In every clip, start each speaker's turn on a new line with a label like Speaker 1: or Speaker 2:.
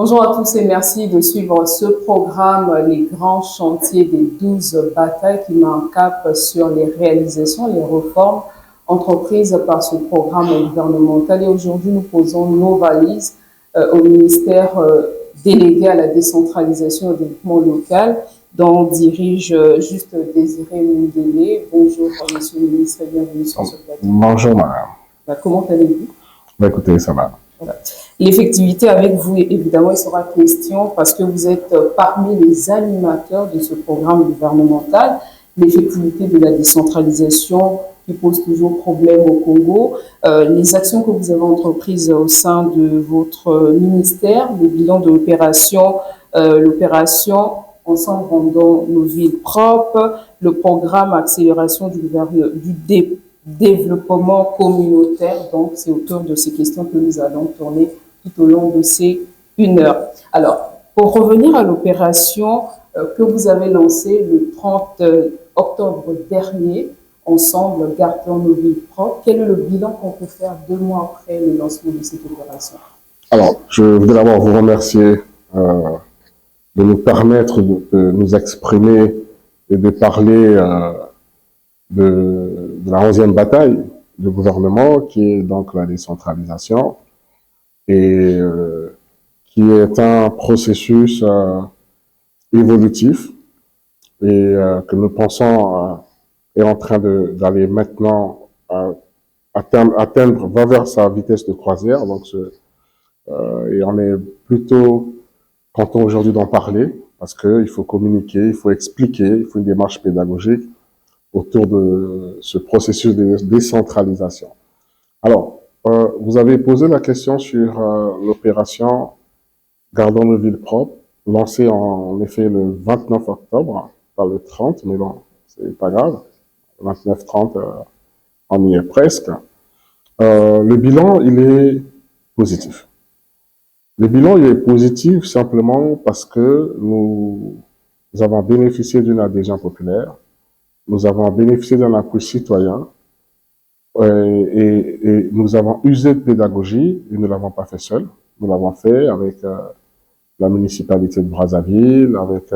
Speaker 1: Bonjour à tous et merci de suivre ce programme, les grands chantiers des 12 batailles qui met un cap sur les réalisations, les réformes entreprises par ce programme gouvernemental. Et aujourd'hui, nous posons nos valises au ministère délégué à la décentralisation et au développement local, dont dirige juste Désiré Moundélé. Bonjour, monsieur le ministre, et bienvenue sur ce plateau.
Speaker 2: Bonjour, madame.
Speaker 1: Comment allez-vous?
Speaker 2: Écoutez, ça va.
Speaker 1: Voilà. L'effectivité avec vous, évidemment, il sera question parce que vous êtes parmi les animateurs de ce programme gouvernemental, l'effectivité de la décentralisation qui pose toujours problème au Congo, les actions que vous avez entreprises au sein de votre ministère, le bilan de l'opération Ensemble rendons nos villes propres, le programme accélération du développement communautaire. Donc, c'est autour de ces questions que nous allons tourner tout au long de ces 1 heure. Alors, pour revenir à l'opération que vous avez lancée le 30 octobre dernier, Ensemble, gardons nos villes propres, quel est le bilan qu'on peut faire 2 mois après le lancement de cette opération?
Speaker 2: Alors, je voudrais d'abord vous remercier de nous permettre de nous exprimer et de parler de la 11e bataille du gouvernement, qui est donc la décentralisation, et qui est un processus évolutif et que nous pensons est en train d'aller maintenant atteindre, va vers sa vitesse de croisière. Donc, et on est plutôt content aujourd'hui d'en parler parce qu'il faut communiquer, il faut expliquer, il faut une démarche pédagogique autour de ce processus de décentralisation. Alors, vous avez posé la question sur l'opération Gardons nos villes propres, lancée en effet le 29 octobre, pas le 30, mais bon, c'est pas grave. 29-30, on y est presque. Le bilan, il est positif. Le bilan, il est positif simplement parce que nous avons bénéficié d'une adhésion populaire, nous avons bénéficié d'un appui citoyen et nous avons usé de pédagogie et nous ne l'avons pas fait seul. Nous l'avons fait avec la municipalité de Brazzaville, avec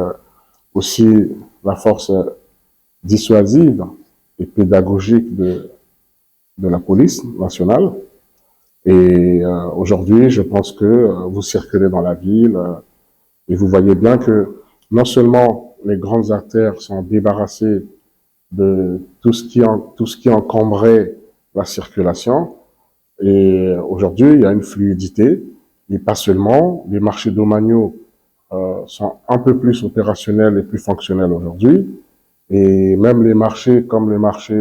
Speaker 2: aussi la force dissuasive et pédagogique de la police nationale. Et aujourd'hui, je pense que vous circulez dans la ville et vous voyez bien que non seulement les grandes artères sont débarrassées de tout ce qui encombrait la circulation, et aujourd'hui, il y a une fluidité, et pas seulement, les marchés domaniaux sont un peu plus opérationnels et plus fonctionnels aujourd'hui, et même les marchés comme le marché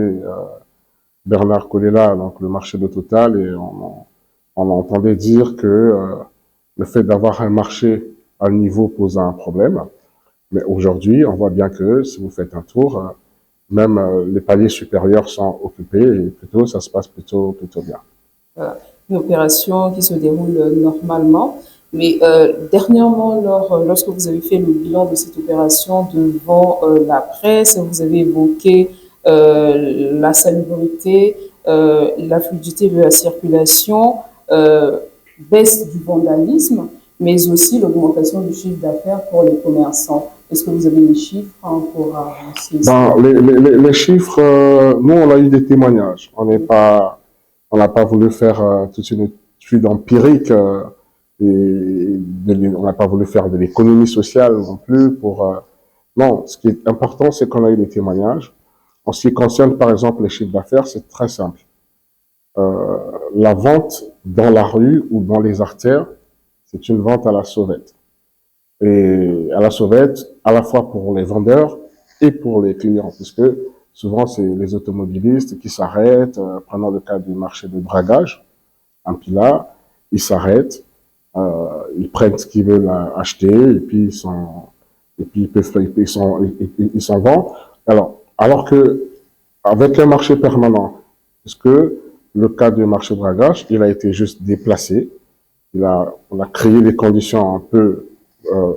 Speaker 2: Bernard Colella, donc le marché de Total, et on entendait dire que le fait d'avoir un marché à niveau posait un problème. Mais aujourd'hui, on voit bien que si vous faites un tour, même les paliers supérieurs sont occupés et plutôt ça se passe plutôt bien.
Speaker 1: Voilà. Une opération qui se déroule normalement. Mais dernièrement, lorsque vous avez fait le bilan de cette opération devant la presse, vous avez évoqué la salubrité, la fluidité de la circulation, baisse du vandalisme, mais aussi l'augmentation du chiffre d'affaires pour les commerçants. Est-ce que vous avez les chiffres pour avancer?
Speaker 2: Les chiffres, nous, on a eu des témoignages. On n'a pas voulu faire toute une étude empirique et on n'a pas voulu faire de l'économie sociale non plus non, ce qui est important, c'est qu'on a eu des témoignages. En ce qui concerne, par exemple, les chiffres d'affaires, c'est très simple. La vente dans la rue ou dans les artères, c'est une vente à la sauvette. Et à la sauvette, à la fois pour les vendeurs et pour les clients, puisque souvent c'est les automobilistes qui s'arrêtent, prenant le cas du marché de dragage, un Pilat, ils s'arrêtent, ils prennent ce qu'ils veulent acheter et puis ils s'en vont. Alors que avec un marché permanent, puisque le cas du marché de dragage, il a été juste déplacé, on a créé des conditions un peu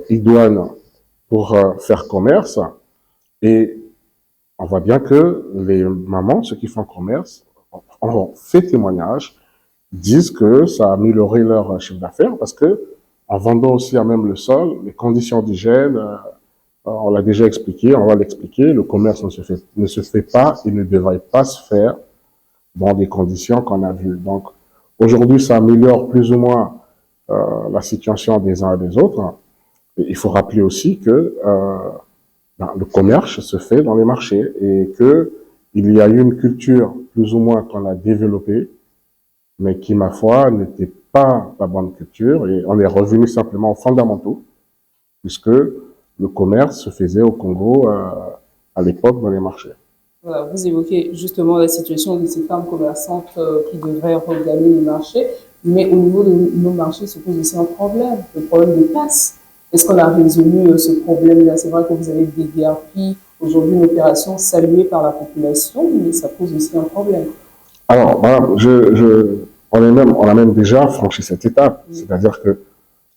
Speaker 2: idoines pour faire commerce, et on voit bien que les mamans, ceux qui font commerce, ont fait témoignage, disent que ça a amélioré leur chiffre d'affaires parce que en vendant aussi à même le sol, les conditions d'hygiène, on l'a déjà expliqué, on va l'expliquer, le commerce ne se fait pas et ne devrait pas se faire dans des conditions qu'on a vues. Donc, aujourd'hui, ça améliore plus ou moins la situation des uns et des autres. Et il faut rappeler aussi que le commerce se fait dans les marchés et que il y a eu une culture plus ou moins qu'on a développée, mais qui, ma foi, n'était pas la bonne culture. Et on est revenu simplement aux fondamentaux, puisque le commerce se faisait au Congo à l'époque dans les marchés.
Speaker 1: Voilà, vous évoquez justement la situation de ces femmes commerçantes qui devraient regagner les marchés, mais au niveau de nos marchés se pose aussi un problème, le problème de place. Est-ce qu'on a résolu ce problème-là? C'est vrai que vous avez déguerpi aujourd'hui une opération saluée par la population, mais ça pose aussi un problème.
Speaker 2: Alors, voilà, on a même déjà franchi cette étape. C'est-à-dire que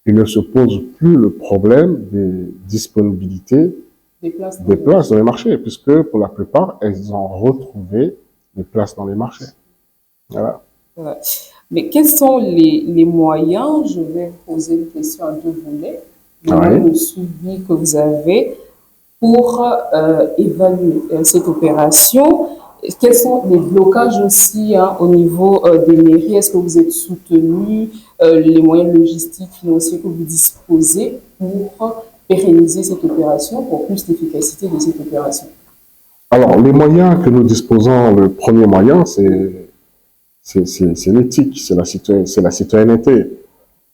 Speaker 2: il ne se pose plus le problème des disponibilités des places dans les marchés, puisque pour la plupart, elles ont retrouvé des places dans les marchés. Voilà.
Speaker 1: Voilà. Mais quels sont les moyens? Je vais vous poser une question à deux volets. Le suivi que vous avez pour évaluer cette opération. Quels sont les blocages aussi au niveau des mairies? Est-ce que vous êtes soutenu? Les moyens logistiques, financiers que vous disposez pour pérenniser cette opération, pour plus d'efficacité de cette opération?
Speaker 2: Alors, les moyens que nous disposons, le premier moyen, c'est l'éthique, c'est la citoyenneté.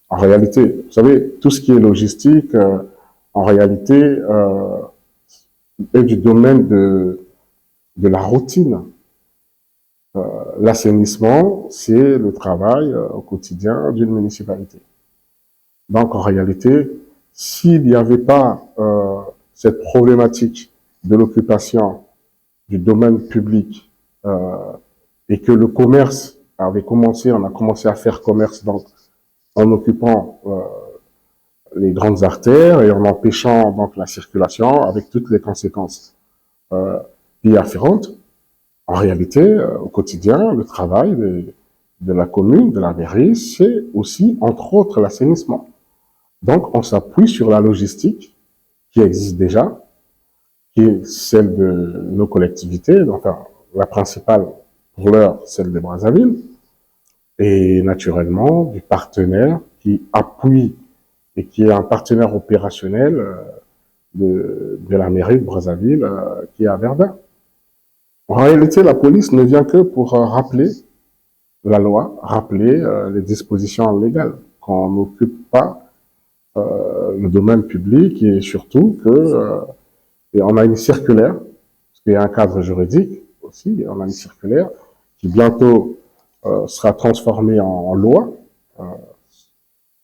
Speaker 2: En réalité, vous savez, tout ce qui est logistique, en réalité, est du domaine de la routine. L'assainissement, c'est le travail au quotidien d'une municipalité. Donc, en réalité, s'il n'y avait pas cette problématique de l'occupation du domaine public et que le commerce avait commencé, on a commencé à faire commerce donc en occupant les grandes artères et en empêchant donc la circulation avec toutes les conséquences y afférentes. En réalité, au quotidien, le travail de la commune, de la mairie, c'est aussi, entre autres, l'assainissement. Donc, on s'appuie sur la logistique qui existe déjà, qui est celle de nos collectivités, enfin, la principale pour l'heure, celle de Brazzaville, et naturellement, du partenaire qui appuie et qui est un partenaire opérationnel de la mairie de Brazzaville, qui est à Verdun. En réalité, la police ne vient que pour rappeler la loi, rappeler les dispositions légales, qu'on n'occupe pas le domaine public et surtout que et on a une circulaire, parce qu'il y a un cadre juridique aussi, on a une circulaire qui bientôt sera transformée en loi.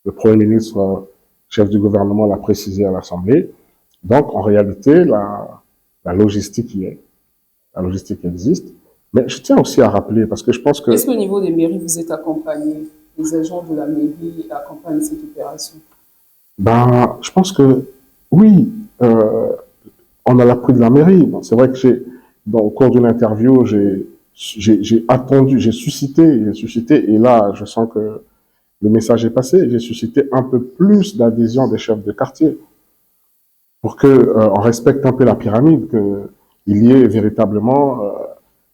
Speaker 2: Le Premier ministre, chef du gouvernement, l'a précisé à l'Assemblée. Donc, en réalité, la logistique y est. La logistique existe. Mais je tiens aussi à rappeler, parce que je pense que...
Speaker 1: Est-ce qu'au niveau des mairies, vous êtes accompagné? Les agents de la mairie accompagnent cette opération?
Speaker 2: Ben, je pense que oui, on a l'appui de la mairie. Bon, c'est vrai que au cours d'une interview, j'ai attendu, j'ai suscité, et là, je sens que le message est passé. J'ai suscité un peu plus d'adhésion des chefs de quartier pour que on respecte un peu la pyramide, qu'il y ait véritablement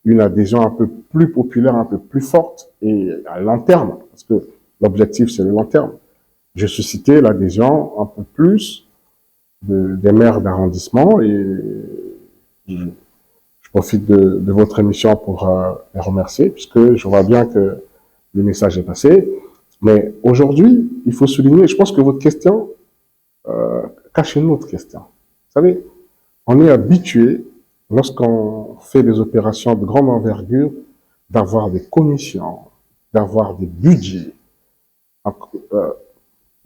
Speaker 2: une adhésion un peu plus populaire, un peu plus forte et à long terme, parce que l'objectif c'est le long terme. J'ai suscité l'adhésion un peu plus des maires d'arrondissement et je profite de votre émission pour les remercier, puisque je vois bien que le message est passé. Mais aujourd'hui, il faut souligner, je pense que votre question cache une autre question. Vous savez, on est habitué, lorsqu'on fait des opérations de grande envergure, d'avoir des commissions, d'avoir des budgets.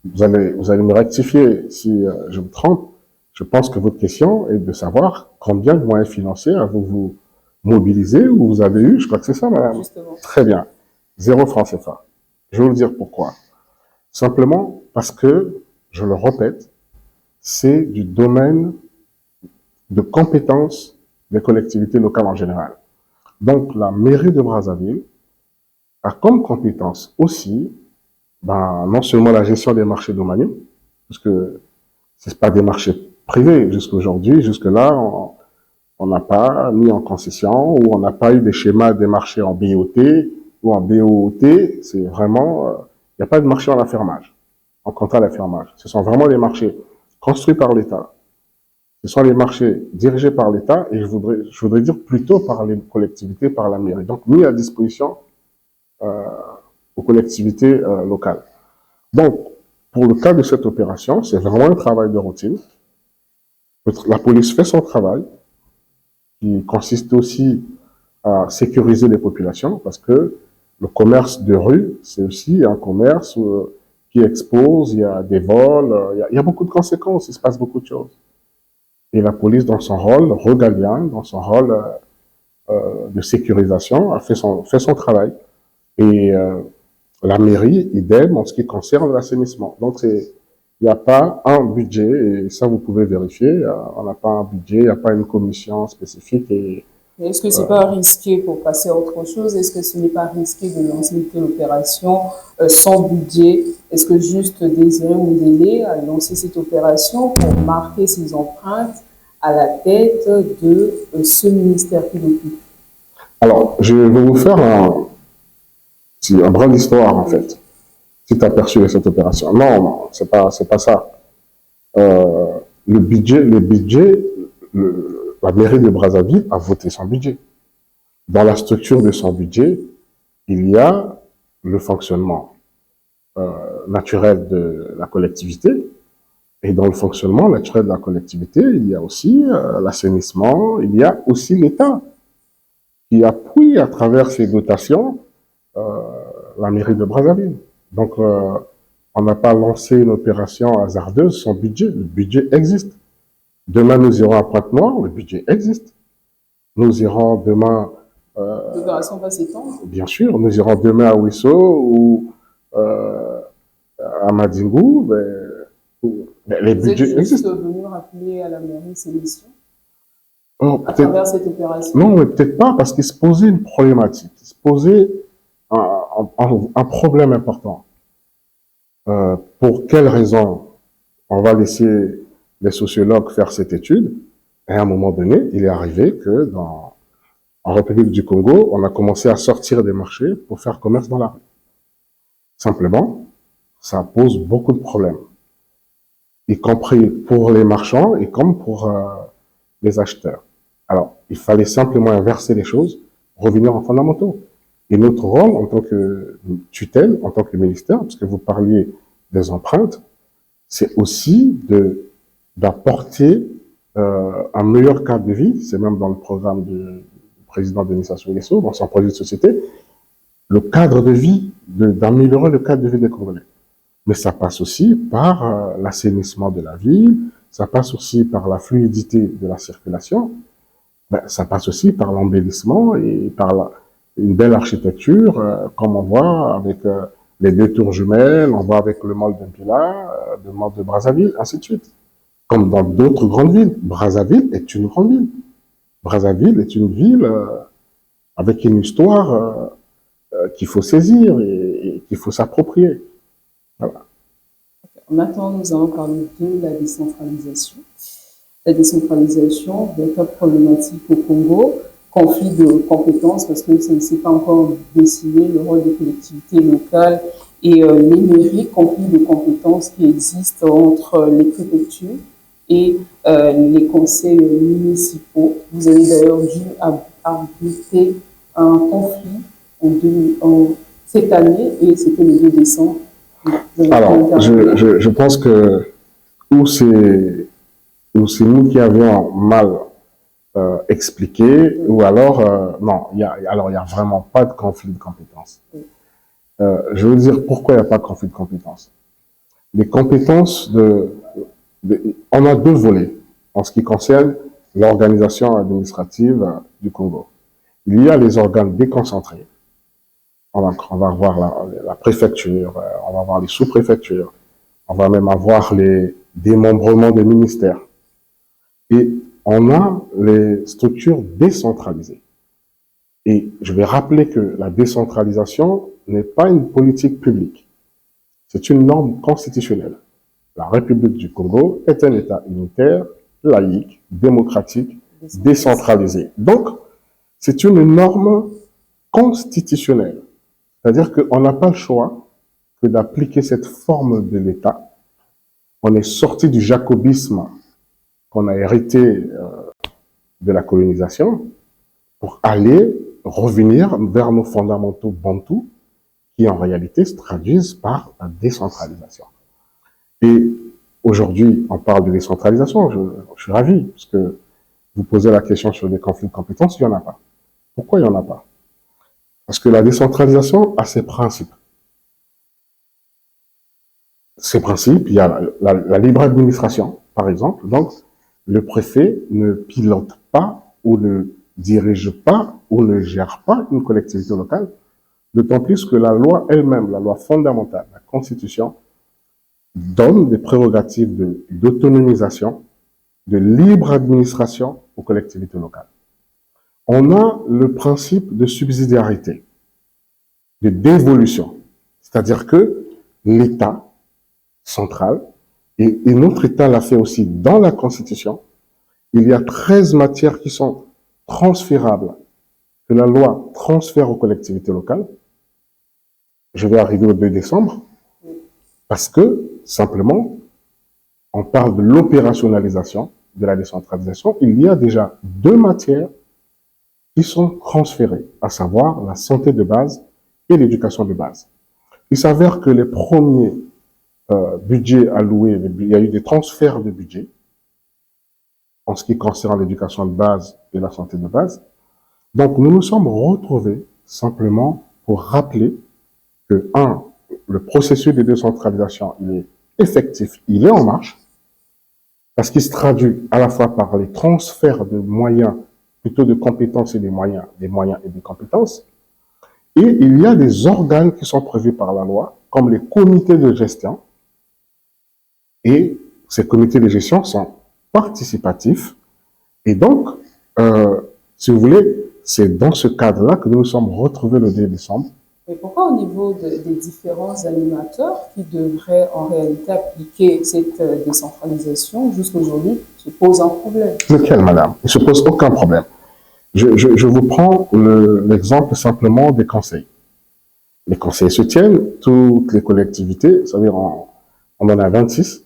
Speaker 2: Vous allez me rectifier si je me trompe. Je pense que votre question est de savoir combien de moyens financiers avez-vous mobilisé ou vous avez eu. Je crois que c'est ça, madame.
Speaker 1: Justement.
Speaker 2: Très bien. 0 franc CFA. Je vais vous dire pourquoi. Simplement parce que, je le répète, c'est du domaine de compétences des collectivités locales en général. Donc, la mairie de Brazzaville a comme compétence aussi ben, non seulement la gestion des marchés domaniaux, parce que c'est pas des marchés privés jusqu'aujourd'hui, jusque-là, on n'a pas mis en concession ou on n'a pas eu des schémas des marchés en BOT ou en BOT. C'est vraiment, il n'y a pas de marché en affermage, en contrat d'affermage. Ce sont vraiment des marchés construits par l'État. Ce sont les marchés dirigés par l'État et je voudrais dire plutôt par les collectivités, par la mairie. Donc mis à disposition aux collectivités locales. Donc, pour le cas de cette opération, c'est vraiment un travail de routine. La police fait son travail, qui consiste aussi à sécuriser les populations, parce que le commerce de rue, c'est aussi un commerce qui expose, il y a des vols, il y a beaucoup de conséquences, il se passe beaucoup de choses. Et la police, dans son rôle régalien, dans son rôle de sécurisation, a fait son travail. Et la mairie, idem, en ce qui concerne l'assainissement. Donc, il n'y a pas un budget, et ça, vous pouvez vérifier, on n'a pas un budget, il n'y a pas une commission spécifique. Et
Speaker 1: est-ce que c'est pas risqué pour passer à autre chose? Est-ce que ce n'est pas risqué de lancer une telle opération sans budget? Est-ce que juste désirer modeler à lancer cette opération pour marquer ses empreintes à la tête de ce ministère qui l'occupe?
Speaker 2: alors, je vais vous faire un brin d'histoire, en fait, si tu as perçu cette opération. Non, non, c'est pas ça. La mairie de Brazzaville a voté son budget. Dans la structure de son budget, il y a le fonctionnement naturel de la collectivité. Et dans le fonctionnement naturel de la collectivité, il y a aussi l'assainissement, il y a aussi l'État qui appuie à travers ses dotations la mairie de Brazzaville. Donc, on n'a pas lancé une opération hasardeuse sans budget. Le budget existe. Demain, nous irons à Pointe-Noire, le budget existe. Nous irons demain...
Speaker 1: L'opération va s'étendre?
Speaker 2: Bien sûr, nous irons demain à Wisso ou à Madingou. Les
Speaker 1: Vous êtes
Speaker 2: budgets
Speaker 1: juste
Speaker 2: existent.
Speaker 1: venu rappeler à la mairie ses missions
Speaker 2: Oh,
Speaker 1: à travers cette opération?
Speaker 2: non, mais peut-être pas, parce qu'il se posait une problématique. Il se posait un problème important. Pour quelles raisons on va laisser les sociologues faire cette étude? Et à un moment donné, il est arrivé que en République du Congo, on a commencé à sortir des marchés pour faire commerce dans la rue. Simplement, ça pose beaucoup de problèmes, y compris pour les marchands et comme pour les acheteurs. Alors, il fallait simplement inverser les choses, revenir en fondamentaux. Et notre rôle en tant que tutelle, en tant que ministère, parce que vous parliez des empreintes, c'est aussi d'apporter un meilleur cadre de vie. C'est même dans le programme du président Denis Sassou Nguesso, dans son projet de société, le cadre de vie, d'améliorer le cadre de vie des Congolais. Mais ça passe aussi par l'assainissement de la ville, ça passe aussi par la fluidité de la circulation, ça passe aussi par l'embellissement et par une belle architecture, comme on voit avec les deux tours jumelles, on voit avec le mall d'Mpila, le mall de Brazzaville, ainsi de suite. Comme dans d'autres grandes villes. Brazzaville est une grande ville. Brazzaville est une ville avec une histoire qu'il faut saisir et qu'il faut s'approprier. Voilà.
Speaker 1: Maintenant, nous allons parler de la décentralisation. La décentralisation, véritable problématique au Congo, conflit de compétences parce que ça ne s'est pas encore dessiné le rôle des collectivités locales et les mairies, conflit de compétences qui existent entre les préfectures et les conseils municipaux. Vous avez d'ailleurs dû arbitrer un conflit cette année et c'était le 2 décembre.
Speaker 2: Alors, je pense que où c'est nous qui avions mal expliqué, ou alors, non, il y a vraiment pas de conflit de compétences. Je veux dire pourquoi il n'y a pas de conflit de compétences. Les compétences on a deux volets en ce qui concerne l'organisation administrative du Congo. Il y a les organes déconcentrés. On va avoir la préfecture, on va avoir les sous-préfectures, on va même avoir les démembrements des ministères. Et on a les structures décentralisées. Et je vais rappeler que la décentralisation n'est pas une politique publique. C'est une norme constitutionnelle. La République du Congo est un État unitaire, laïque, démocratique, décentralisé. Donc, c'est une norme constitutionnelle. C'est-à-dire qu'on n'a pas le choix que d'appliquer cette forme de l'État. On est sorti du jacobisme qu'on a hérité de la colonisation pour aller revenir vers nos fondamentaux bantous qui en réalité se traduisent par la décentralisation. Et aujourd'hui, on parle de décentralisation, je suis ravi, parce que vous posez la question sur les conflits de compétences, il n'y en a pas. Pourquoi il n'y en a pas? Parce que la décentralisation a ses principes. Ces principes, il y a la libre administration, par exemple. Donc, le préfet ne pilote pas ou ne dirige pas ou ne gère pas une collectivité locale, d'autant plus que la loi elle-même, la loi fondamentale, la Constitution, donne des prérogatives d'autonomisation, de libre administration aux collectivités locales. On a le principe de subsidiarité, de dévolution, c'est-à-dire que l'État central, et notre État l'a fait aussi dans la Constitution, il y a 13 matières qui sont transférables, que la loi transfère aux collectivités locales. Je vais arriver au 2 décembre, parce que, simplement, on parle de l'opérationnalisation de la décentralisation. Il y a déjà 2 matières qui sont transférées, à savoir la santé de base et l'éducation de base. Il s'avère que les premiers budgets alloués, il y a eu des transferts de budget en ce qui concerne l'éducation de base et la santé de base. Donc, nous nous sommes retrouvés simplement pour rappeler que, le processus de décentralisation, il est effectif, il est en marche, parce qu'il se traduit à la fois par les transferts de moyens, plutôt de compétences et des moyens et des compétences. Et il y a des organes qui sont prévus par la loi, comme les comités de gestion. Et ces comités de gestion sont participatifs. Et donc, si vous voulez, c'est dans ce cadre-là que nous nous sommes retrouvés le 2 décembre.
Speaker 1: Mais pourquoi au niveau des différents animateurs qui devraient en réalité appliquer cette décentralisation jusqu'aujourd'hui se pose un problème?
Speaker 2: Lequel, madame? Il ne se pose aucun problème. Je vous prends l'exemple simplement des conseils. Les conseils se tiennent, toutes les collectivités, c'est-à-dire on en a 26,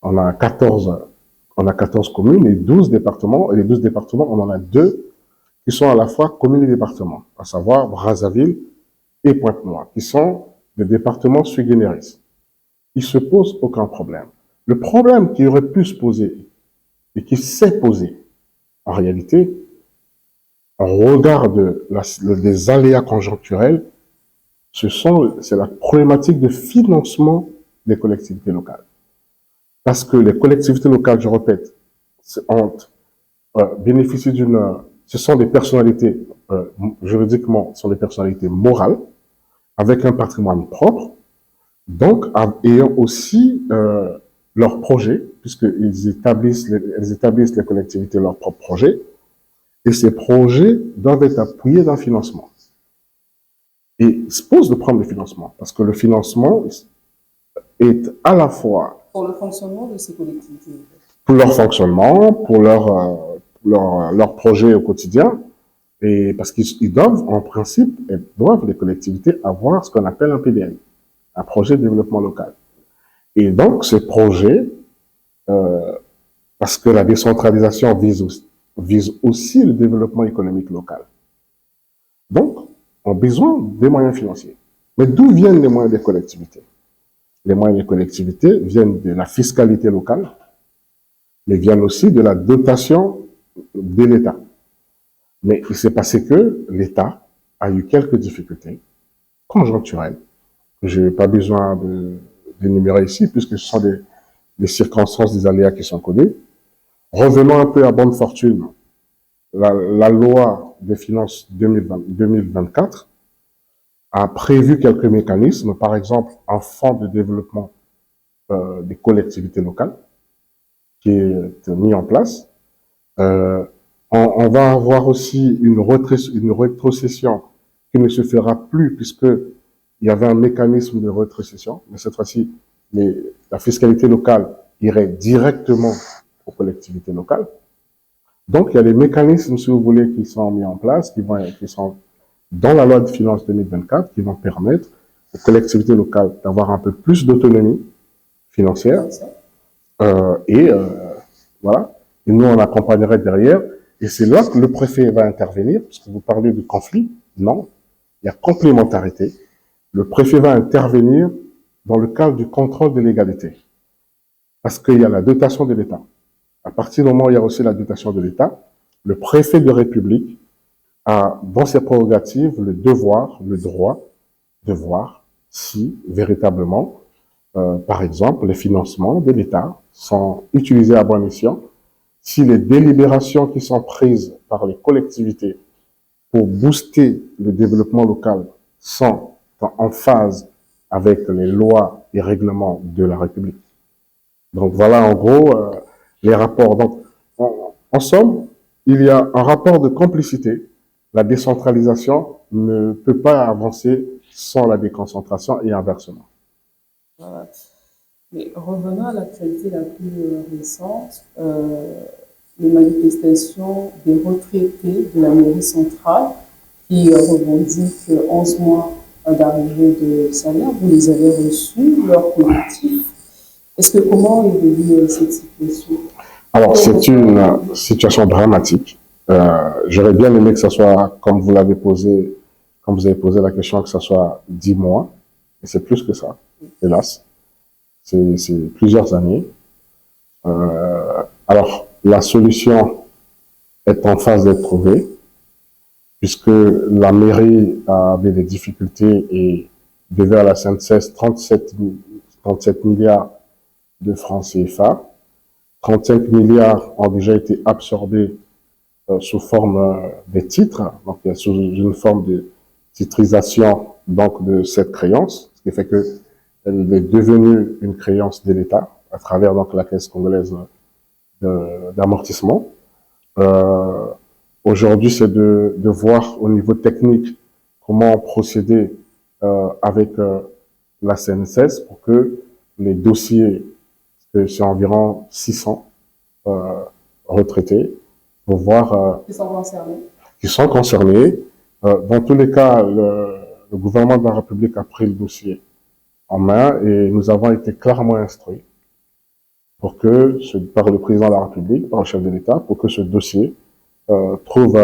Speaker 2: on a 14 communes et 12 départements, et les 12 départements, on en a 2 qui sont à la fois communes et départements, à savoir Brazzaville et Pointe-Noire, qui sont des départements sui generis. Il se pose aucun problème. Le problème qui aurait pu se poser et qui s'est posé, en réalité, en regard des aléas conjoncturels, c'est la problématique de financement des collectivités locales. Parce que les collectivités locales, je répète, bénéficient ce sont des personnalités, juridiquement, ce sont des personnalités morales, avec un patrimoine propre, donc ayant aussi leurs projets, puisqu'ils établissent les collectivités leurs propres projets, et ces projets doivent être appuyés d'un financement. Et il se pose le problème du financement, parce que le financement est à la fois
Speaker 1: pour le fonctionnement de ces collectivités,
Speaker 2: pour leur fonctionnement, pour leur projet au quotidien, et parce qu'ils doivent, en principe, les collectivités avoir ce qu'on appelle un PDL, un projet de développement local. Et donc, ces projets, parce que la décentralisation vise aussi le développement économique local. Donc, ont besoin des moyens financiers. Mais d'où viennent les moyens des collectivités? Les moyens des collectivités viennent de la fiscalité locale, mais viennent aussi de la dotation de l'État. Mais il s'est passé que l'État a eu quelques difficultés conjoncturelles, que je n'ai pas besoin d'énumérer ici, puisque ce sont des circonstances, des aléas qui sont connus. Revenons un peu à bonne fortune. La loi des finances 2024 a prévu quelques mécanismes, par exemple un fonds de développement des collectivités locales qui est mis en place. On va avoir aussi une rétrocession qui ne se fera plus puisque il y avait un mécanisme de rétrocession, mais cette fois-ci, la fiscalité locale irait directement aux collectivités locales. Donc, il y a des mécanismes, si vous voulez, qui sont mis en place, qui sont dans la loi de finances 2024, qui vont permettre aux collectivités locales d'avoir un peu plus d'autonomie financière. Voilà. Et nous, on accompagnerait derrière. Et c'est là que le préfet va intervenir, parce que vous parlez de conflit. Non, il y a complémentarité. Le préfet va intervenir dans le cadre du contrôle de légalité. Parce qu'il y a la dotation de l'État. À partir du moment où il y a aussi la dotation de l'État, le préfet de République a, dans ses prérogatives, le devoir, le droit de voir si, véritablement, par exemple, les financements de l'État sont utilisés à bon escient, si les délibérations qui sont prises par les collectivités pour booster le développement local sont en phase avec les lois et règlements de la République. Donc voilà en gros les rapports. Donc en somme, il y a un rapport de complicité. La décentralisation ne peut pas avancer sans la déconcentration et inversement.
Speaker 1: Voilà. Mais revenons à l'actualité la plus récente, les manifestations des retraités de la mairie centrale qui revendiquent 11 mois d'arrivée de salaire. Vous les avez reçus, leur collectif. Comment évolue cette situation?
Speaker 2: Alors, c'est une situation dramatique. J'aurais bien aimé que ça soit, comme vous avez posé la question, que ça soit 10 mois. Et c'est plus que ça, hélas. C'est plusieurs années. Alors, la solution est en phase d'être trouvée, puisque la mairie avait des difficultés et devait à la SNCES 37 milliards de francs CFA. 35 milliards ont déjà été absorbés sous forme des titres, donc sous une forme de titrisation donc de cette créance, ce qui fait que elle est devenue une créance de l'État à travers donc la Caisse congolaise d'amortissement. Aujourd'hui, c'est de voir au niveau technique comment procéder avec la CNSS pour que les dossiers, c'est environ 600 retraités, pour voir qui sont concernés. Dans tous les cas, le gouvernement de la République a pris le dossier en main et nous avons été clairement instruits pour que, par le président de la République, par le chef de l'État, pour que ce dossier trouve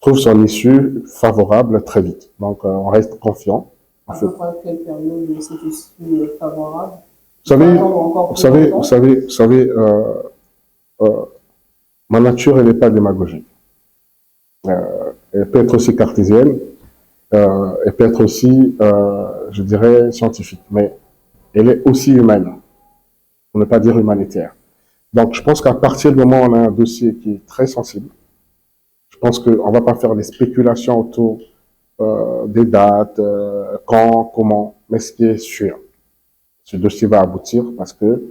Speaker 2: son issue favorable très vite. Donc, on reste confiant.
Speaker 1: À peu près quelle période cette issue favorable?
Speaker 2: Vous savez, ma nature, elle n'est pas démagogique. Elle peut être aussi cartésienne, elle peut être aussi, je dirais, scientifique, mais elle est aussi humaine, pour ne pas dire humanitaire. Donc, je pense qu'à partir du moment où on a un dossier qui est très sensible, je pense qu'on ne va pas faire des spéculations autour des dates, quand, comment, mais ce qui est sûr, ce dossier va aboutir parce que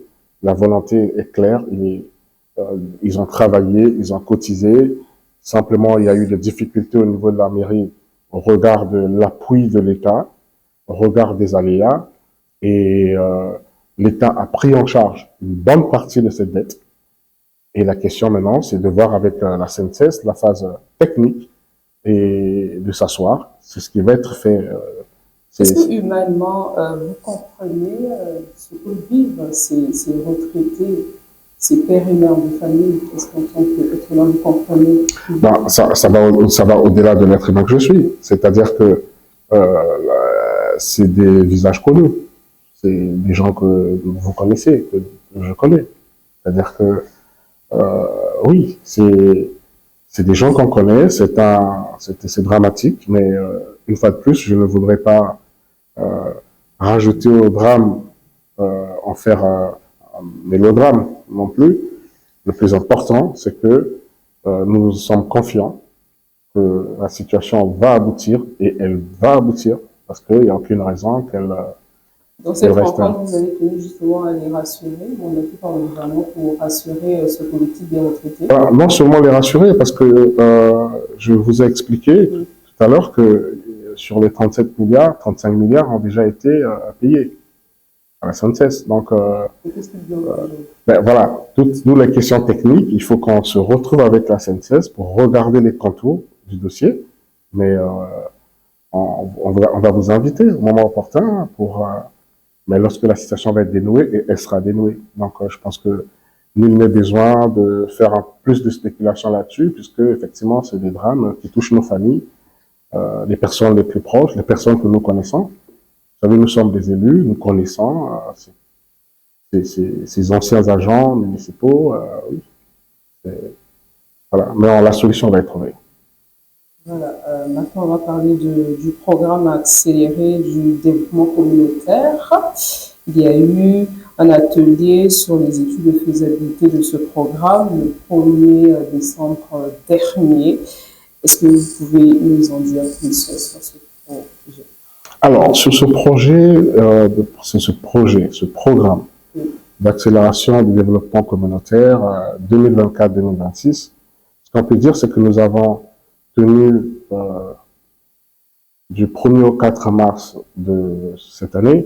Speaker 2: la volonté est claire, ils ont travaillé, ils ont cotisé. Simplement, il y a eu des difficultés au niveau de la mairie au regard de l'appui de l'État, au regard des aléas, et l'État a pris en charge une bonne partie de cette dette. Et la question maintenant, c'est de voir avec la CNCES la phase technique et de s'asseoir. C'est ce qui va être fait.
Speaker 1: Est-ce que humainement, vous comprenez ce que vivent ces retraités, ces pères et mères de famille? Est-ce qu'en tant qu'être humain, vous comprenez?
Speaker 2: Ça va au-delà de l'être humain que je suis. C'est-à-dire que c'est des visages connus. C'est des gens que vous connaissez, que je connais. C'est-à-dire que oui, c'est des gens qu'on connaît. C'est dramatique, mais une fois de plus, je ne voudrais pas rajouter au drame, en faire un mélodrame non plus. Le plus important, c'est que nous sommes confiants que la situation va aboutir, et elle va aboutir parce qu'il n'y a aucune raison qu'elle
Speaker 1: Dans cette rencontre, vous avez tenu justement à les rassurer, on a fait par le gouvernement pour rassurer ce collectif des retraités?
Speaker 2: Non seulement les rassurer, parce que je vous ai expliqué tout à l'heure que sur les 37 milliards, 35 milliards ont déjà été payés à la SNCF. Donc, ben, voilà, toutes nous les questions techniques, il faut qu'on se retrouve avec la SNCF pour regarder les contours du dossier. Mais on va vous inviter au moment opportun pour. Mais lorsque la situation va être dénouée, et elle sera dénouée. Donc, je pense que nul n'est besoin de faire plus de spéculation là-dessus, puisque effectivement, c'est des drames qui touchent nos familles, les personnes les plus proches, les personnes que nous connaissons. Vous savez, nous sommes des élus, nous connaissons ces anciens agents municipaux. Oui, voilà. Mais la solution va être trouvée.
Speaker 1: Voilà, maintenant on va parler du programme accéléré du développement communautaire. Il y a eu un atelier sur les études de faisabilité de ce programme le 1er décembre dernier. Est-ce que vous pouvez nous en dire plus sur ce projet?
Speaker 2: Alors, sur ce programme d'accélération du développement communautaire 2024-2026, ce qu'on peut dire, c'est que nous avons tenu du 1er au 4 mars de cette année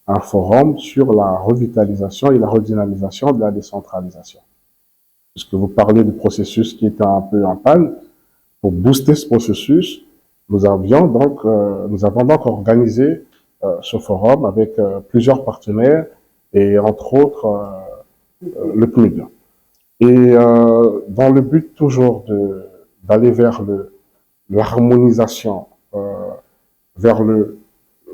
Speaker 2: un forum sur la revitalisation et la redynamisation de la décentralisation. Puisque vous parlez du processus qui était un peu en panne, pour booster ce processus, nous avons donc organisé ce forum avec plusieurs partenaires et entre autres le PNUD. Et dans le but toujours d'aller vers l'harmonisation, vers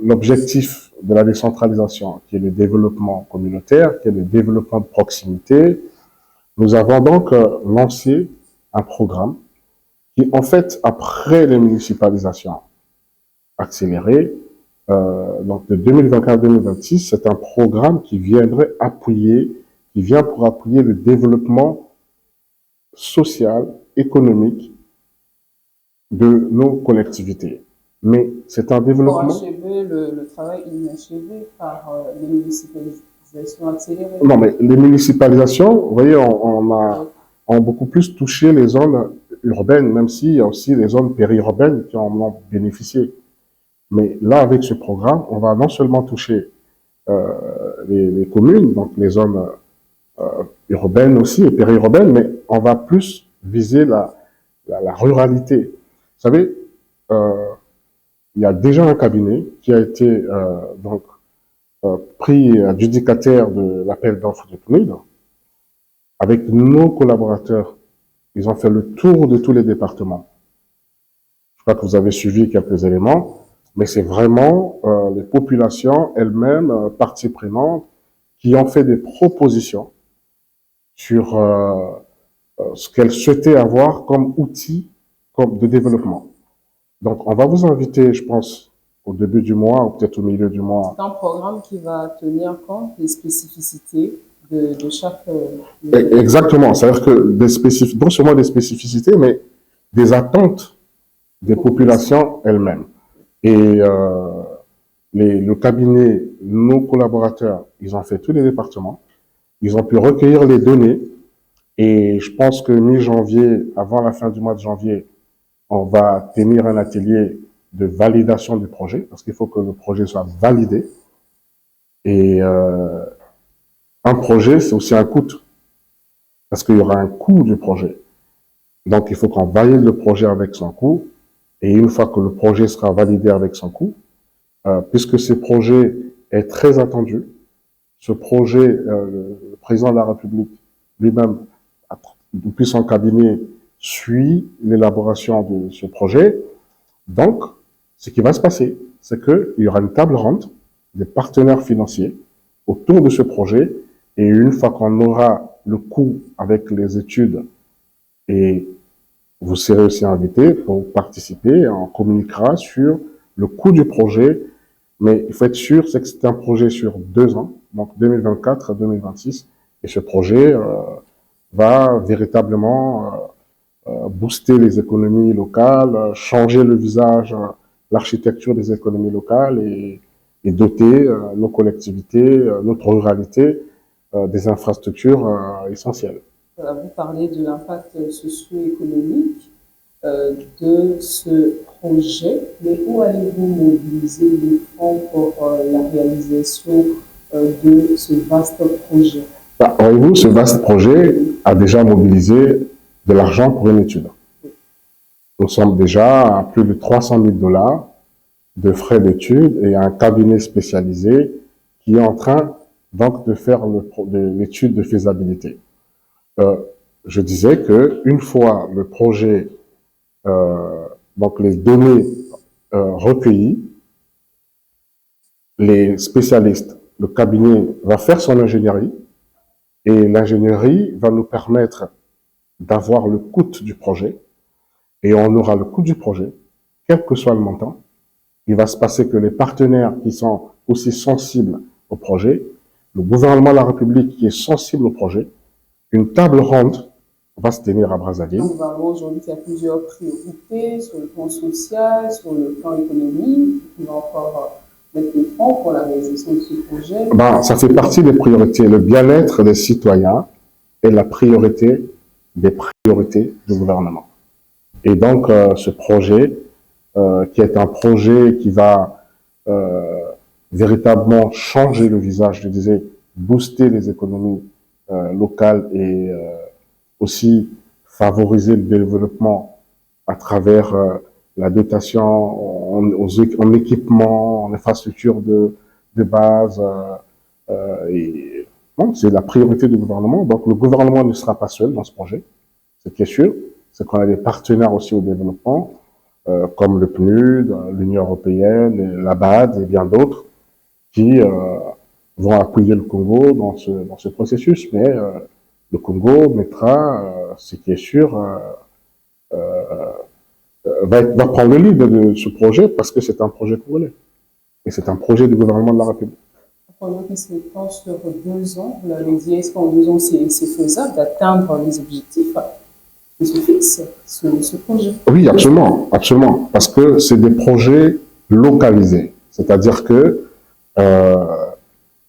Speaker 2: l'objectif de la décentralisation, qui est le développement communautaire, qui est le développement de proximité, nous avons donc lancé un programme qui, en fait, après les municipalisations accélérées, donc de 2024 à 2026, c'est un programme qui vient pour appuyer le développement social, économique de nos collectivités. Mais c'est un développement...
Speaker 1: Pour achever le travail inachevé par les municipalisations accélérées.
Speaker 2: Non, mais les municipalisations, vous voyez, ont beaucoup plus touché les zones urbaines, même s'il y a aussi les zones périurbaines qui en ont bénéficié. Mais là, avec ce programme, on va non seulement toucher les communes, donc les zones urbaines aussi et périurbaines, mais on va plus viser la ruralité. Vous savez, il y a déjà un cabinet qui a été pris adjudicataire de l'appel d'offres du PNUD. Avec nos collaborateurs, ils ont fait le tour de tous les départements. Je crois que vous avez suivi quelques éléments, mais c'est vraiment les populations elles-mêmes, parties prenantes, qui ont fait des propositions sur ce qu'elles souhaitaient avoir comme outil de développement. Donc, on va vous inviter, je pense, au début du mois ou peut-être au milieu du mois.
Speaker 1: C'est un programme qui va tenir compte des spécificités de chaque...
Speaker 2: Exactement. C'est-à-dire que non seulement des spécificités, mais des attentes des populations elles-mêmes. Et le cabinet, nos collaborateurs, ils ont fait tous les départements. Ils ont pu recueillir les données. Et je pense que mi-janvier, avant la fin du mois de janvier, on va tenir un atelier de validation du projet, parce qu'il faut que le projet soit validé. Et un projet, c'est aussi un coût, parce qu'il y aura un coût du projet. Donc, il faut qu'on valide le projet avec son coût. Et une fois que le projet sera validé avec son coût, puisque ce projet est très attendu, ce projet, le président de la République lui-même, depuis son cabinet, suit l'élaboration de ce projet. Donc, ce qui va se passer, c'est qu'il y aura une table ronde des partenaires financiers autour de ce projet. Et une fois qu'on aura le coût avec les études, et vous serez aussi invité pour participer, on communiquera sur le coût du projet. Mais il faut être sûr, c'est que c'est un projet sur 2 ans, donc 2024 à 2026. Et ce projet va véritablement booster les économies locales, changer le visage, l'architecture des économies locales et doter nos collectivités, notre ruralité des infrastructures essentielles.
Speaker 1: Vous parlez de l'impact socio-économique de ce projet, mais où allez-vous mobiliser les fonds pour la réalisation de ce vaste projet?
Speaker 2: Bah, voyez-vous, ce vaste projet a déjà mobilisé de l'argent pour une étude. Nous sommes déjà à plus de 300 000 $ de frais d'étude et un cabinet spécialisé qui est en train donc de faire l'étude de faisabilité. Je disais que une fois le projet, donc les données recueillies, les spécialistes, le cabinet va faire son ingénierie et l'ingénierie va nous permettre d'avoir le coût du projet et on aura le coût du projet, quel que soit le montant. Il va se passer que les partenaires qui sont aussi sensibles au projet, le gouvernement de la République qui est sensible au projet, une table ronde va se tenir à Brazzaville.
Speaker 1: Le gouvernement aujourd'hui qui a plusieurs priorités sur le plan social, sur le plan économique, qui va encore mettre les fonds pour la réalisation de ce projet.
Speaker 2: Ça fait partie des priorités. Le bien-être des citoyens est la priorité des priorités du gouvernement. Et donc, ce projet, qui est un projet qui va véritablement changer le visage, je disais, booster les économies locales et aussi favoriser le développement à travers la dotation en équipement, en infrastructure de base. Et bon, c'est la priorité du gouvernement. Donc le gouvernement ne sera pas seul dans ce projet. Ce qui est sûr, c'est qu'on a des partenaires aussi au développement, comme le PNUD, l'Union européenne, la BAD et bien d'autres, qui vont appuyer le Congo dans ce processus. Mais le Congo mettra, ce qui est sûr, va prendre le lead de ce projet parce que c'est un projet congolais. Et c'est un projet du gouvernement de la République.
Speaker 1: Un projet qui s'étend sur 2 ans, vous l'avez dit, est-ce qu'en 2 ans c'est faisable d'atteindre les objectifs que se fixe ce projet?
Speaker 2: Oui, absolument, absolument. Parce que c'est des projets localisés. C'est-à-dire que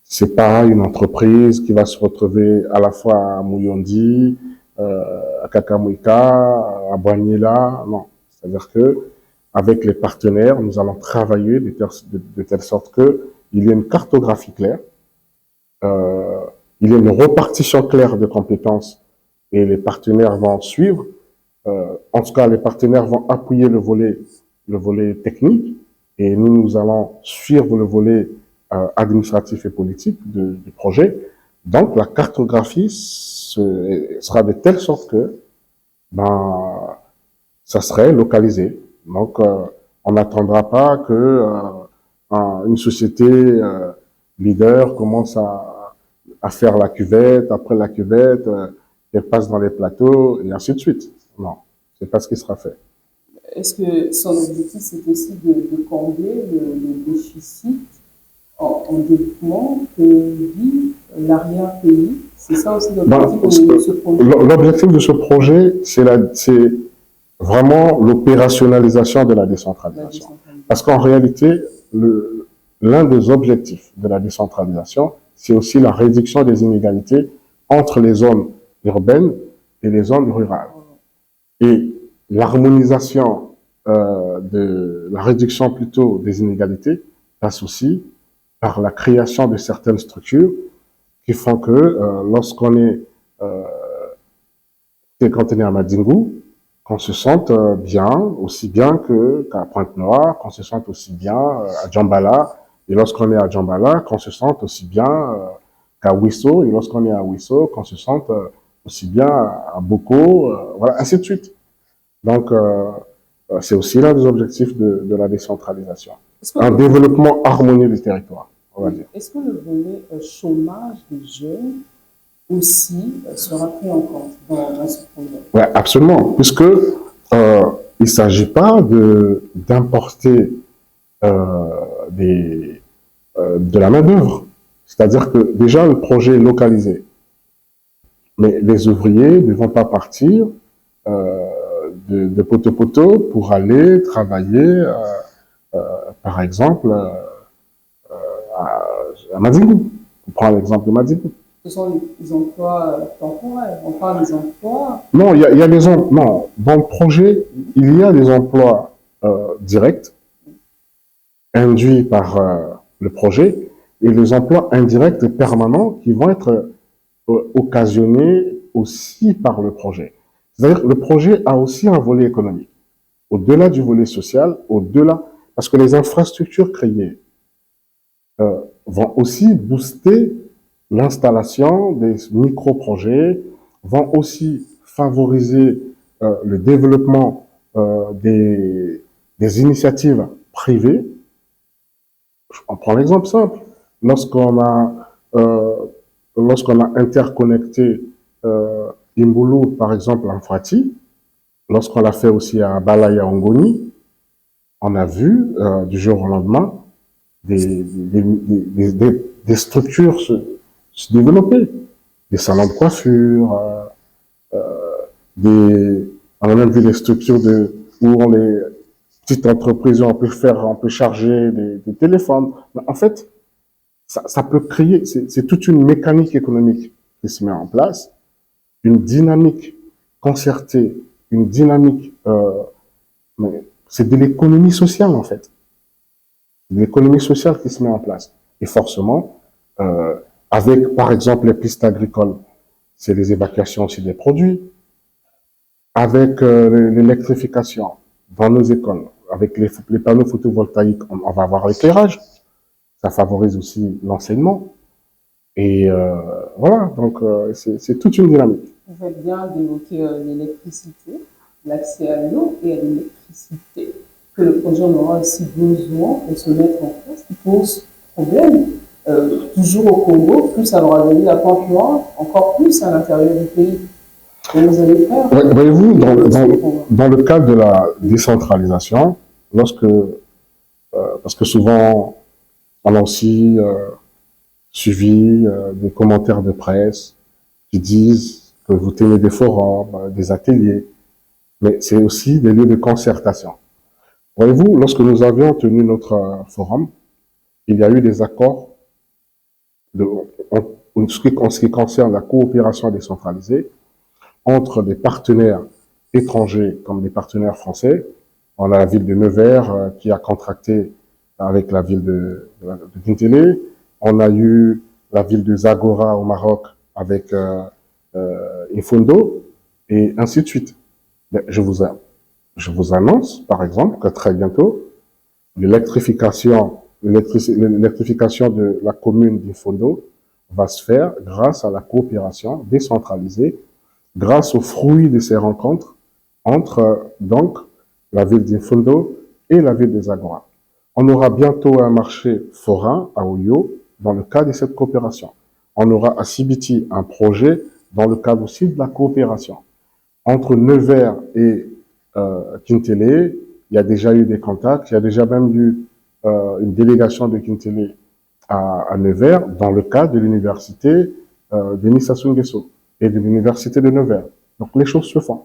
Speaker 2: c'est pas une entreprise qui va se retrouver à la fois à Mouyondi, à Kakamouika, à Boignela, non. C'est-à-dire que avec les partenaires, nous allons travailler de telle sorte que il y ait une cartographie claire, il y ait une répartition claire de compétences et les partenaires vont suivre. En tout cas, les partenaires vont appuyer le volet technique et nous allons suivre le volet administratif et politique du projet. Donc, la cartographie sera de telle sorte que ça serait localisé. Donc, on n'attendra pas que une société leader commence à faire la cuvette, après la cuvette, elle passe dans les plateaux et ainsi de suite. Non, c'est pas ce qui sera fait.
Speaker 1: Est-ce que son objectif, c'est aussi de combler le déficit en développement que vit l'arrière-pays? C'est ça aussi l'objectif de ce projet?
Speaker 2: L'objectif de ce projet, c'est vraiment l'opérationnalisation de la décentralisation. Parce qu'en réalité, l'un des objectifs de la décentralisation, c'est aussi la réduction des inégalités entre les zones urbaines et les zones rurales. Et l'harmonisation la réduction plutôt des inégalités passe aussi par la création de certaines structures qui font que lorsqu'on est quand on est à Madingu, qu'on se sente bien, aussi bien qu'à Pointe-Noire, qu'on se sente aussi bien à Djambala, et lorsqu'on est à Djambala, qu'on se sente aussi bien qu'à Wisso, et lorsqu'on est à Wisso, qu'on se sente aussi bien à Boko, voilà, ainsi de suite. Donc, c'est aussi l'un des objectifs de la décentralisation. Un développement harmonieux du territoire, on va dire.
Speaker 1: Est-ce que le volet chômage des jeunes aussi sera pris en compte dans ce projet?
Speaker 2: Oui, absolument, puisque il ne s'agit pas d'importer de la main-d'œuvre. C'est-à-dire que déjà le projet est localisé. Mais les ouvriers ne vont pas partir de poteau-poteau pour aller travailler, par exemple, à Madingu. On prend l'exemple de Madingu.
Speaker 1: Ce sont des emplois temporaires. On parle des emplois.
Speaker 2: Non, il y a des emplois. Non, dans le projet, il y a des emplois directs induits par le projet et les emplois indirects et permanents qui vont être occasionnés aussi par le projet. C'est-à-dire que le projet a aussi un volet économique. Au-delà du volet social, au-delà, parce que les infrastructures créées vont aussi booster l'installation des micro-projets, vont aussi favoriser le développement des initiatives privées. On prend l'exemple simple. Lorsqu'on a, euh, lorsqu'on a interconnecté Imbulu, par exemple, en Fati, lorsqu'on l'a fait aussi à Balaya Ongoni, on a vu du jour au lendemain des structures se développer, des salons de coiffure, on a même vu des structures où les petites entreprises, on peut charger des téléphones. Mais en fait, ça peut créer, c'est toute une mécanique économique qui se met en place, une dynamique concertée, une dynamique, mais c'est de l'économie sociale en fait. De l'économie sociale qui se met en place. Et forcément, avec par exemple les pistes agricoles, c'est les évacuations aussi des produits. Avec l'électrification dans nos écoles, avec les panneaux photovoltaïques, on va avoir l'éclairage. Ça favorise aussi l'enseignement. Et voilà, donc c'est toute une dynamique.
Speaker 1: Vous faites bien d'évoquer l'électricité, l'accès à l'eau et à l'électricité, que le projet en aura aussi besoin de se mettre en place, qui pose problème. Toujours au Congo, plus ça aura donné la pente noire, encore plus à l'intérieur du pays. Et vous allez faire.
Speaker 2: Voyez-vous, dans le cadre de la décentralisation, parce que souvent, on a aussi suivi des commentaires de presse qui disent que vous tenez des forums, des ateliers, mais c'est aussi des lieux de concertation. Voyez-vous, lorsque nous avions tenu notre forum, il y a eu des accords en ce qui concerne la coopération décentralisée entre des partenaires étrangers comme des partenaires français. On a la ville de Nevers qui a contracté avec la ville de Kintélé. On a eu la ville de Zagora au Maroc avec Ifundo et ainsi de suite. Mais je vous annonce, par exemple, que très bientôt, l'électrification de la commune d'Ifundo va se faire grâce à la coopération décentralisée, grâce aux fruits de ces rencontres entre donc la ville d'Ifundo et la ville de Zagora. On aura bientôt un marché forain à Oyo dans le cadre de cette coopération. On aura à Sibiti un projet dans le cadre aussi de la coopération. Entre Nevers et Kintélé, il y a déjà eu des contacts, il y a déjà même eu une délégation de Kintélé à Nevers dans le cadre de l'université Denis Sassou Nguesso et de l'université de Nevers. Donc les choses se font.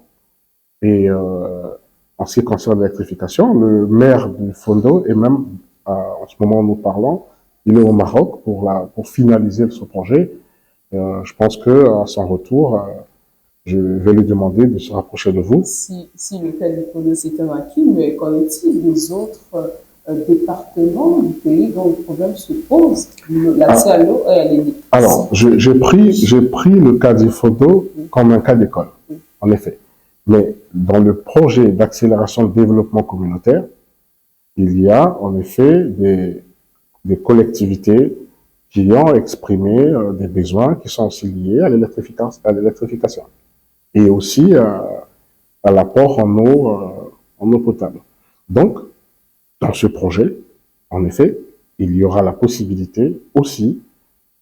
Speaker 2: Et en ce qui concerne l'électrification, le maire du Fondo et même en ce moment où nous parlons, il est au Maroc pour finaliser ce projet. Je pense que à son retour, je vais lui demander de se rapprocher de vous.
Speaker 1: Si le cas du Fondo s'est acquis, mais qu'en est-il des autres départements du pays dont le problème se pose, l'accès à l'eau et à l'électricité?
Speaker 2: Alors, j'ai pris le cas du Fondo comme un cas d'école, en effet. Mais dans le projet d'accélération de développement communautaire, il y a en effet des collectivités qui ont exprimé des besoins qui sont aussi liés à l'électrification et aussi à l'apport en eau potable. Donc, dans ce projet, en effet, il y aura la possibilité aussi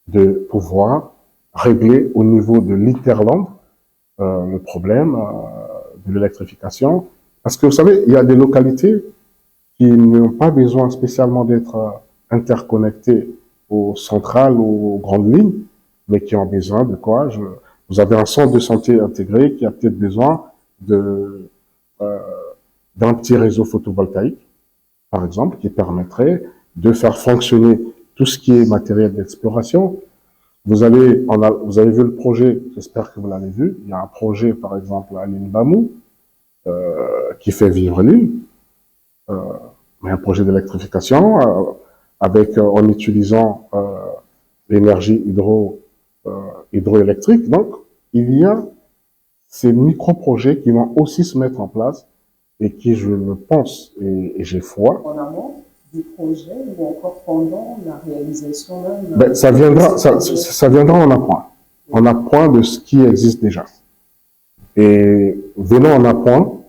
Speaker 2: de pouvoir régler au niveau de l'Interland le problème de l'électrification. Parce que vous savez, il y a des localités qui n'ont pas besoin spécialement d'être interconnectées aux centrales ou aux grandes lignes, mais qui ont besoin de quoi? Vous avez un centre de santé intégré qui a peut-être besoin d'un petit réseau photovoltaïque, par exemple, qui permettrait de faire fonctionner tout ce qui est matériel d'exploration. Vous avez vu le projet, j'espère que vous l'avez vu. Il y a un projet, par exemple, à l'île Bamou, qui fait vivre l'île. mais un projet d'électrification en utilisant l'énergie hydroélectrique. Donc, il y a ces micro-projets qui vont aussi se mettre en place et qui, je le pense, et j'ai foi.
Speaker 1: En amont du projet ou encore pendant la réalisation même?
Speaker 2: Ben, ça viendra en appoint de ce qui existe déjà. Et venant en appoint,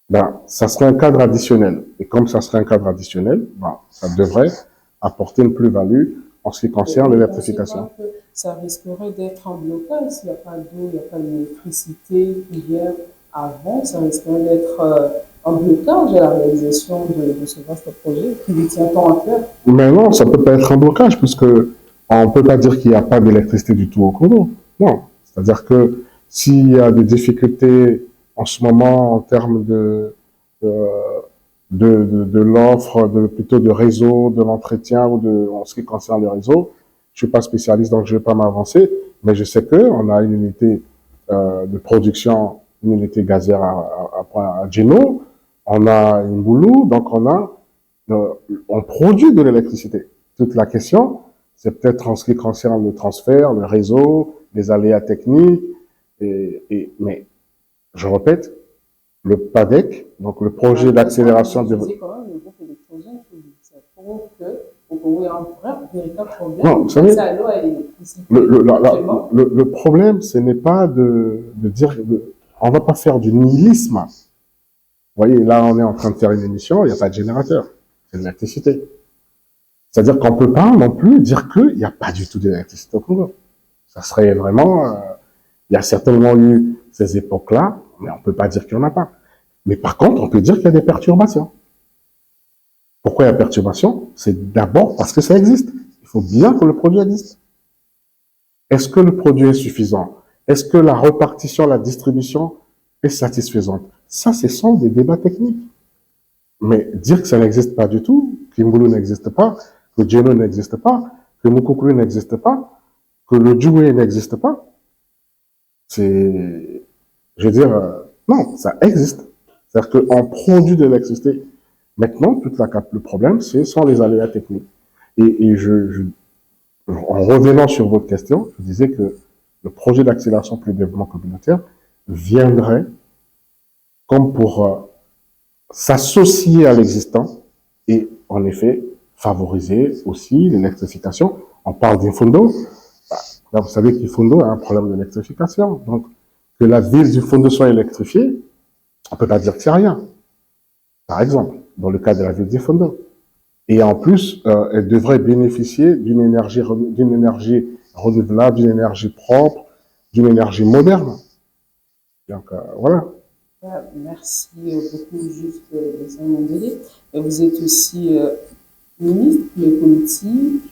Speaker 2: ben, ça serait un cadre additionnel. Et comme ça serait un cadre additionnel, ben, ça devrait apporter une plus-value en ce qui concerne l'électrification.
Speaker 1: Ça risquerait d'être un blocage s'il n'y a pas d'eau, il n'y a pas d'électricité qui vient avant, ça risquerait d'être un blocage à la réalisation de ce vaste projet qui lui tient tant à cœur.
Speaker 2: Mais non, ça peut pas être un blocage puisque on peut pas dire qu'il n'y a pas d'électricité du tout au Congo. Non. C'est-à-dire que s'il y a des difficultés en ce moment en termes de l'offre, plutôt de réseau, de l'entretien en ce qui concerne le réseau, je suis pas spécialiste donc je vais pas m'avancer, mais je sais que on a une unité de production, une unité gazière à Djeno, on a une Boulou, donc on produit de l'électricité. Toute la question, c'est peut-être en ce qui concerne le transfert, le réseau, les aléas techniques, mais je répète, le PADEC, donc le projet d'accélération de...
Speaker 1: C'est quand même le groupe électrogène qui ça prouve que au Congo, il y a un vrai, véritable problème.
Speaker 2: Non, vous savez,
Speaker 1: à l'eau et l'électricité.
Speaker 2: Le problème, ce n'est pas de dire... on va pas faire du nihilisme. Vous voyez, là, on est en train de faire une émission, il n'y a pas de générateur. C'est de l'électricité. C'est-à-dire qu'on peut pas non plus dire qu'il n'y a pas du tout d'électricité au Congo. Ça serait vraiment... il y a certainement eu ces époques-là, mais on peut pas dire qu'il n'y en a pas. Mais par contre, on peut dire qu'il y a des perturbations. Pourquoi il y a perturbation? C'est d'abord parce que ça existe. Il faut bien que le produit existe. Est-ce que le produit est suffisant? Est-ce que la répartition, la distribution est satisfaisante? Ça, ce sont des débats techniques. Mais dire que ça n'existe pas du tout, que Mbulu n'existe pas, que Djeno n'existe pas, que Mukukulu n'existe pas, que le Djoué n'existe pas, c'est, je veux dire, non, ça existe. C'est-à-dire qu'on produit de l'électricité. Maintenant, le problème, sont les aléas techniques. Et en revenant sur votre question, je disais que le projet d'accélération pour le développement communautaire viendrait comme pour s'associer à l'existant et, en effet, favoriser aussi l'électrification. On parle d'Infondo. Là, vous savez qu'Infondo a un problème d'électrification. Donc, que la ville d'Infondo soit électrifiée, on peut pas dire que c'est rien. Par exemple, dans le cas de la ville d'Infondo. Et en plus, elle devrait bénéficier d'une énergie renouvelable, d'une énergie propre, d'une énergie moderne. Donc, voilà.
Speaker 1: Merci beaucoup, juste Alexandre Mandélé. Vous êtes aussi ministre des politiques,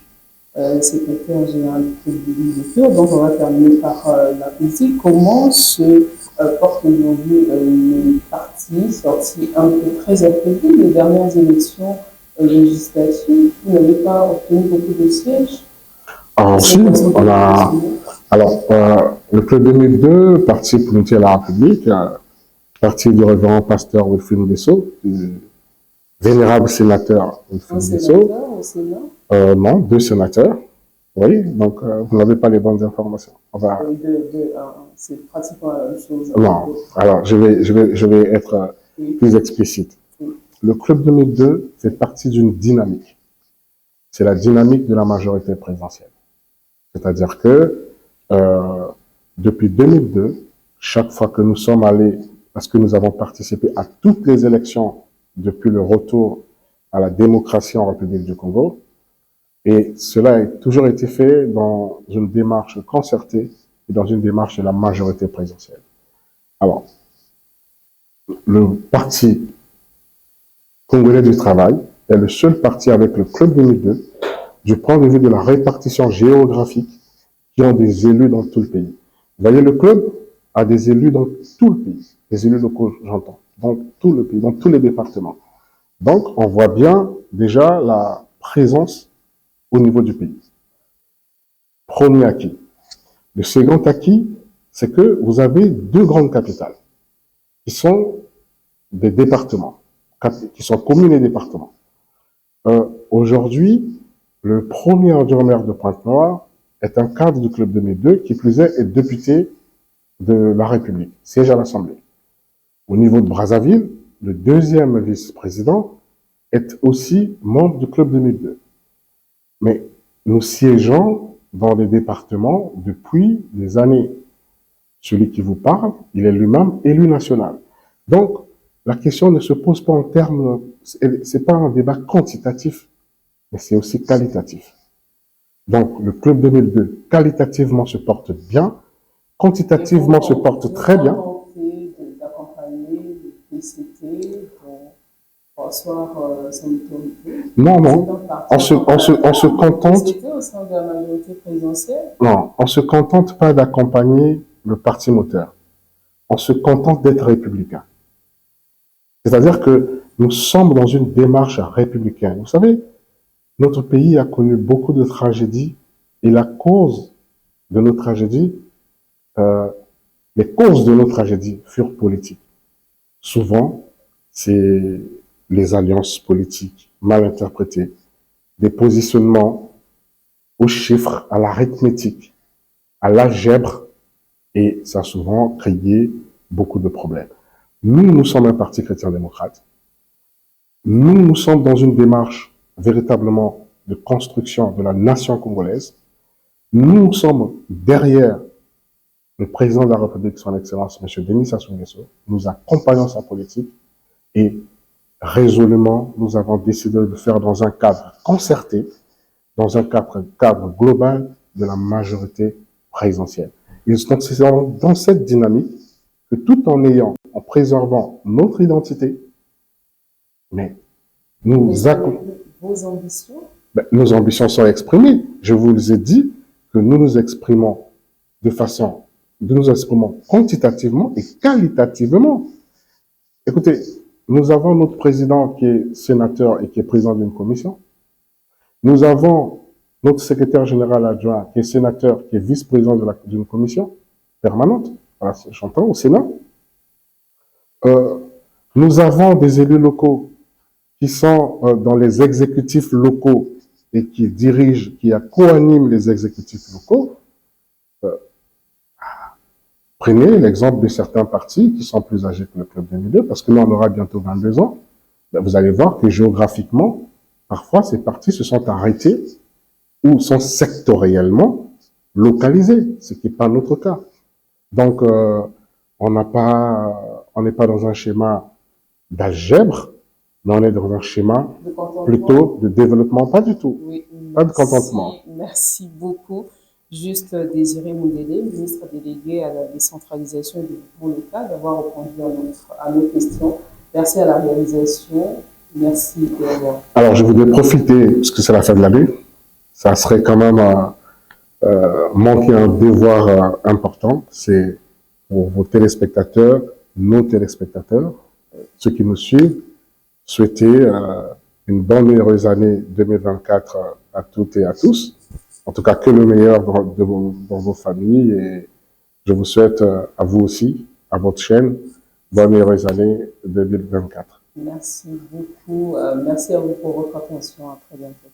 Speaker 1: secrétaire général du Cœur. Donc, on va terminer par la politique. Comment se porte aujourd'hui le parti sorti un peu très affaibli des dernières élections législatives? Vous n'avez pas obtenu beaucoup de sièges?
Speaker 2: Alors, si, on a... Alors, le Club 2002, Parti pour l'unité de la République, parti du révérend pasteur Wilfrid Nguesso, du vénérable sénateur Wilfrid Nguesso.
Speaker 1: Au Sénat?
Speaker 2: Non, 2 sénateurs. Oui, donc vous n'avez pas les bonnes informations.
Speaker 1: C'est pratiquement la même chose.
Speaker 2: Non, alors je vais être plus explicite.
Speaker 1: Oui.
Speaker 2: Le Club 2002 fait partie d'une dynamique. C'est la dynamique de la majorité présidentielle. C'est-à-dire que depuis 2002, chaque fois que nous sommes allés, parce que nous avons participé à toutes les élections depuis le retour à la démocratie en République du Congo, et cela a toujours été fait dans une démarche concertée et dans une démarche de la majorité présidentielle. Alors, le Parti congolais du travail est le seul parti avec le Club 2002 du point de vue de la répartition géographique qui ont des élus dans tout le pays. Vous voyez, le club a des élus dans tout le pays, des élus locaux, j'entends, dans tout le pays, dans tous les départements. Donc, on voit bien déjà la présence au niveau du pays. Premier acquis. Le second acquis, c'est que vous avez 2 grandes capitales qui sont des départements. qui sont communes et départements. Aujourd'hui, le premier adjoint au maire de Pointe-Noire est un cadre du Club 2002, qui plus est député de la République, siège à l'Assemblée. Au niveau de Brazzaville, le deuxième vice-président est aussi membre du Club 2002. Mais nous siégeons dans les départements depuis des années. Celui qui vous parle, il est lui-même élu national. Donc, la question ne se pose pas en termes, c'est pas un débat quantitatif, mais c'est aussi qualitatif. Donc, le Club 2002, qualitativement, se porte bien, quantitativement, se porte très bien.
Speaker 1: D'accompagner le PCT pour asseoir son autorité.
Speaker 2: Non, non. On se contente.
Speaker 1: Au sein de la majorité présidentielle.
Speaker 2: Non, on se contente pas d'accompagner le parti moteur. On se contente d'être républicain. C'est-à-dire que nous sommes dans une démarche républicaine. Vous savez, notre pays a connu beaucoup de tragédies et la cause de nos tragédies, les causes de nos tragédies furent politiques. Souvent, c'est les alliances politiques mal interprétées, des positionnements aux chiffres, à l'arithmétique, à l'algèbre, et ça a souvent créé beaucoup de problèmes. Nous sommes un parti chrétien-démocrate. Nous sommes dans une démarche véritablement de construction de la nation congolaise. Nous sommes derrière le président de la République, son Excellence, M. Denis Sassou Nguesso. Nous accompagnons sa politique et résolument, nous avons décidé de le faire dans un cadre concerté, dans un cadre global de la majorité présidentielle. Et donc, c'est dans cette dynamique que tout en préservant notre identité, mais
Speaker 1: vos ambitions?
Speaker 2: Nos ambitions sont exprimées. Je vous ai dit que nous nous exprimons nous exprimons quantitativement et qualitativement. Écoutez, nous avons notre président qui est sénateur et qui est président d'une commission. Nous avons notre secrétaire général adjoint qui est sénateur, qui est vice-président d'une commission permanente, voilà, j'entends, au Sénat. Nous avons des élus locaux qui sont dans les exécutifs locaux et qui co-animent les exécutifs locaux. Prenez l'exemple de certains partis qui sont plus âgés que le Club 2002, parce que nous, on aura bientôt 22 ans. Ben, vous allez voir que géographiquement, parfois, ces partis se sont arrêtés ou sont sectoriellement localisés, ce qui n'est pas notre cas. Donc, on n'est pas dans un schéma d'algèbre, mais on est dans un schéma plutôt de développement, pas du tout.
Speaker 1: Oui,
Speaker 2: pas de contentement.
Speaker 1: Merci beaucoup. Juste Désiré Moundélé, ministre délégué à la décentralisation et développement local, d'avoir répondu à nos questions. Merci à la réalisation. Merci également.
Speaker 2: Alors, je voudrais profiter, parce que c'est la fin de l'année, ça serait quand même manquer un devoir important, c'est pour vos téléspectateurs, nos téléspectateurs, ceux qui nous suivent, souhaiter une bonne et heureuse année 2024 à toutes et à tous. En tout cas, que le meilleur dans vos familles, et je vous souhaite à vous aussi, à votre chaîne, bonne et heureuse année 2024.
Speaker 1: Merci beaucoup. Merci à vous pour votre attention. À très bientôt.